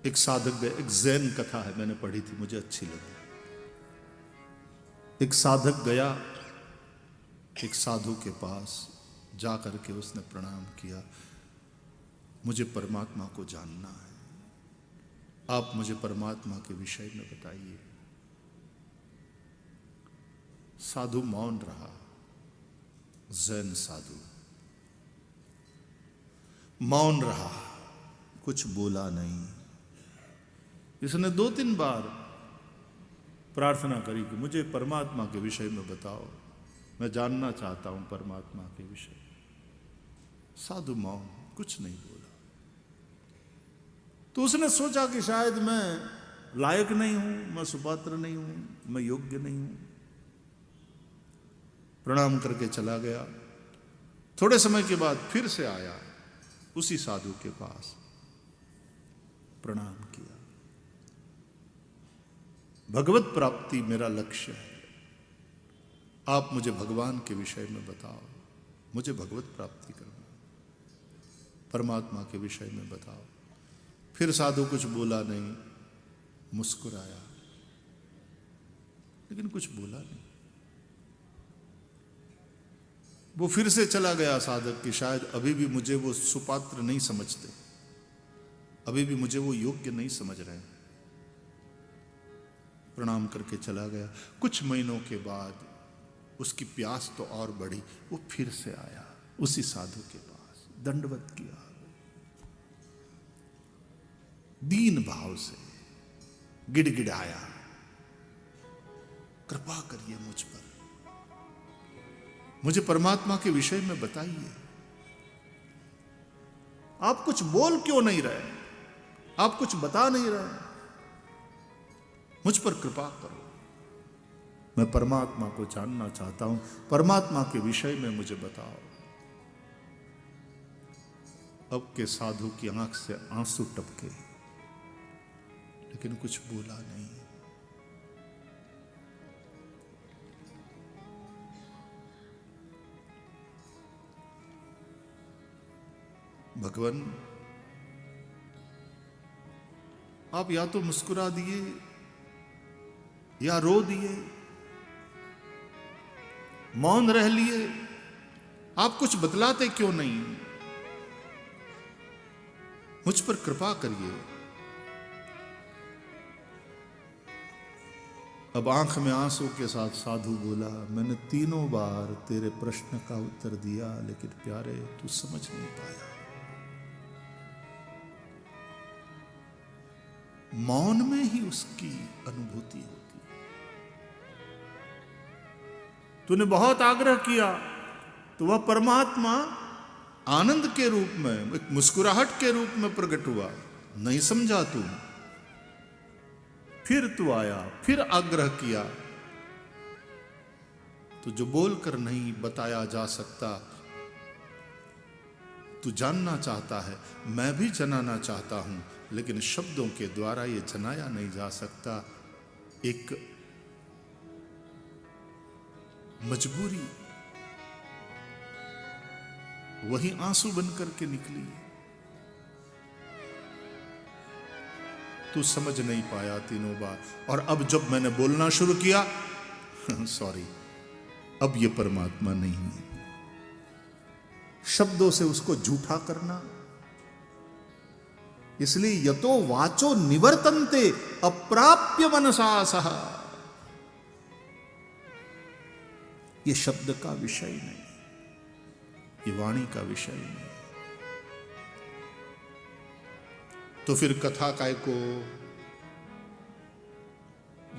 एक साधक गए, एक जैन कथा है, मैंने पढ़ी थी, मुझे अच्छी लगी। एक साधक गया एक साधु के पास, जा करके उसने प्रणाम किया, मुझे परमात्मा को जानना है, आप मुझे परमात्मा के विषय में बताइए। साधु मौन रहा, जैन साधु मौन रहा, कुछ बोला नहीं। इसने 2-3 बार प्रार्थना करी कि मुझे परमात्मा के विषय में बताओ, मैं जानना चाहता हूं परमात्मा के विषय। साधु मौन, कुछ नहीं बोला। तो उसने सोचा कि शायद मैं लायक नहीं हूं, मैं सुपात्र नहीं हूं, मैं योग्य नहीं हूं। प्रणाम करके चला गया। थोड़े समय के बाद फिर से आया उसी साधु के पास, प्रणाम किया। भगवत प्राप्ति मेरा लक्ष्य है, आप मुझे भगवान के विषय में बताओ, मुझे भगवत प्राप्ति करना, परमात्मा के विषय में बताओ। फिर साधु कुछ बोला नहीं, मुस्कुराया, लेकिन कुछ बोला नहीं। वो फिर से चला गया साधक कि शायद अभी भी मुझे वो सुपात्र नहीं समझते, अभी भी मुझे वो योग्य नहीं समझ रहे। प्रणाम करके चला गया। कुछ महीनों के बाद उसकी प्यास तो और बढ़ी, वो फिर से आया उसी साधु के पास, दंडवत किया, दीन भाव से गिड़गिड़ाया, कृपा करिए मुझ पर, मुझे परमात्मा के विषय में बताइए। आप कुछ बोल क्यों नहीं रहे, आप कुछ बता नहीं रहे, मुझ पर कृपा करो, मैं परमात्मा को जानना चाहता हूं, परमात्मा के विषय में मुझे बताओ। अब के साधु की आंख से आंसू टपके, लेकिन कुछ बोला नहीं। भगवान, आप या तो मुस्कुरा दिए या रो दिए, मौन रह लिए, आप कुछ बतलाते क्यों नहीं? मुझ पर कृपा करिए। अब आंख में आंसू के साथ साधु बोला, मैंने 3 बार तेरे प्रश्न का उत्तर दिया, लेकिन प्यारे तू समझ नहीं पाया। मौन में ही उसकी अनुभूति होती है। तूने बहुत आग्रह किया तो वह परमात्मा आनंद के रूप में, एक मुस्कुराहट के रूप में प्रकट हुआ, नहीं समझा तू। फिर तू आया, फिर आग्रह किया, तो जो बोलकर नहीं बताया जा सकता, तू जानना चाहता है, मैं भी जनाना चाहता हूं, लेकिन शब्दों के द्वारा यह जनाया नहीं जा सकता। एक मजबूरी वही आंसू बनकर के निकली। तू समझ नहीं पाया 3 बार, और अब जब मैंने बोलना शुरू किया, सॉरी, अब ये परमात्मा नहीं है। शब्दों से उसको झूठा करना, इसलिए यतो वाचो निवर्तन्ते अप्राप्य मनसा सह, ये शब्द का विषय नहीं, ये वाणी का विषय नहीं। तो फिर कथा काय को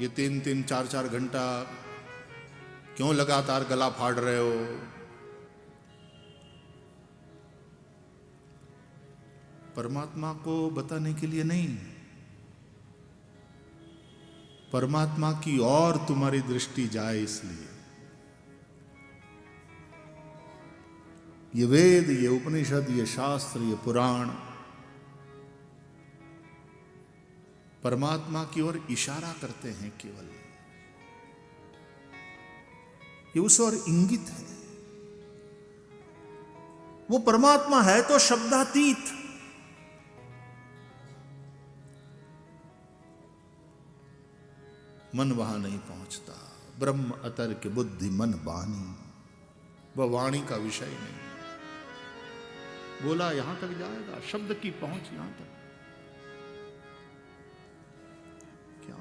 ये 3-3, 4-4 घंटा क्यों लगातार गला फाड़ रहे हो? परमात्मा को बताने के लिए नहीं, परमात्मा की ओर तुम्हारी दृष्टि जाए इसलिए। ये वेद, ये उपनिषद, ये शास्त्र, ये पुराण परमात्मा की ओर इशारा करते हैं केवल, ये उस ओर इंगित है। वो परमात्मा है तो शब्दातीत, मन वहां नहीं पहुंचता। ब्रह्म अतर्क बुद्धि मन बानी, वह वाणी का विषय नहीं। बोला यहां तक जाएगा, शब्द की पहुंच यहां तक। क्या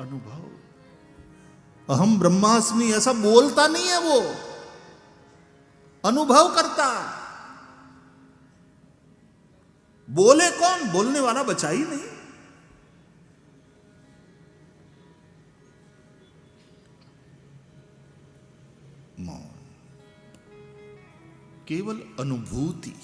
अनुभव, अहम ब्रह्मास्मि ऐसा बोलता नहीं है, वो अनुभव करता। बोले कौन? बोलने वाला बचा ही नहीं। मौन, केवल अनुभूति।